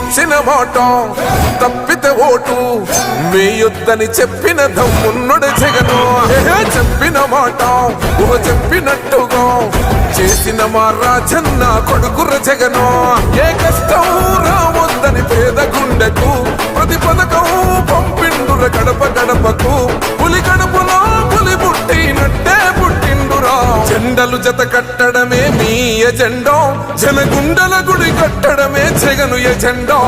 ఇచ్చిన మాట తప్పితే ఓటు వేయొద్దని చెప్పిన దమ్మున్నడు జగను. చెప్పిన మాట చెప్పినట్టుగా చేసిన మా రాజన్న కొడుకుర జగను. ఏ కష్టం రావద్దని పేద గుండెకు ప్రతి పథకం పంపిండుర గడప గడపకు. పులి గడపలో పులి పుట్టినట్టే పుట్టిండురా. జెండలు జత కట్టడమే మీ ఎజెండా, జనగుండల గుడి కట్టడమే జగను ఎజెండా.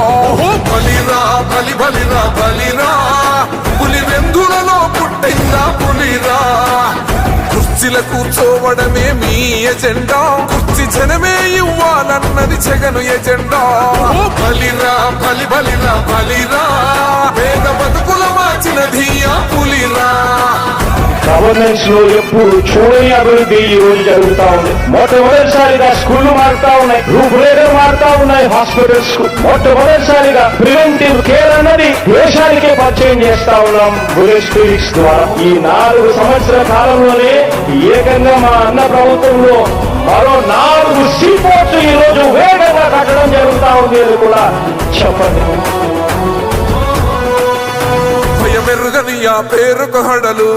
బలిరా బలి బలిరా బలిరా, పులి వెందులలో పుట్టిందా పులిరా. కుర్చీల కూర్చోవడమే మీ ఎజెండా, కుర్చీ జనమే ఇవ్వాలన్నది జగను ఎజెండా. బలిరా బలి బలిరా బలిరా, పేద బతుకుల మార్చినది ఆ పులిరా. గవర్నెన్స్ లో ఎప్పుడు చూడని అభివృద్ధి ఈ రోజు జరుగుతా ఉంది. మొట్టమొదటిసారిగా స్కూళ్లు మారుతా ఉన్నాయి, రూపురేఖలు మారుతా ఉన్నాయి. హాస్పిటల్స్ కు మొట్టమొదటిసారిగా ప్రివెంటివ్ కేర్ అన్నది దేశానికే పరిచయం చేస్తా ఉన్నాం బుల్లెట్ క్లినిక్స్ ద్వారా. ఈ 4 సంవత్సరాల కాలంలోనే ఏకంగా మా అన్న ప్రభుత్వంలో మరో 4 సీపోర్ట్స్ ఈ రోజు వేగంగా కట్టడం జరుగుతా ఉంది అని కూడా చెప్పండి. మెరుగని ఆ పేరుకు హడలు,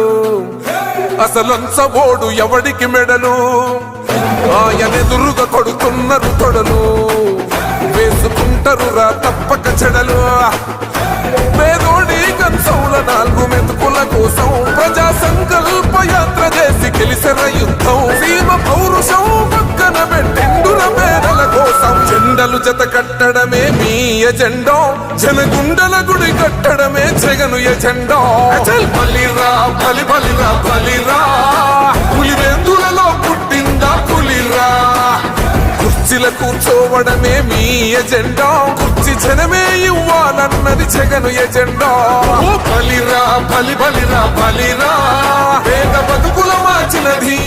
అసలంచబోడు ఎవడికి మెడలు. ఆయనెదురుగా కొడుతున్నారు తొడలు, వేసుకుంటారు రా తప్పక చెడలు. పేదోడి కంచౌల 4 మెతుకుల కోసం ప్రజా సంకల్ప యాత్ర చేసి గెలిసిన యుద్ధం. సీమ పౌరుషం పక్కన పెట్టిండుర పేదల కోసం. జెండలు జత కట్టడమే మీ ఎజెండా, జనగుండల గుడి కట్టడమే జగను ఎజెండా. బలిరా బలి బలిరా బలిరా, పులి వెందులలో పుట్టిందా పులిరా. కుర్చీల కూర్చోవడమే మీ ఎజెండా, కుర్చీ జనమే ఇవ్వాలన్నది జగను ఎజెండా. బలిరా బలి బలిరా బలిరా, పేద బతుకుల మార్చినది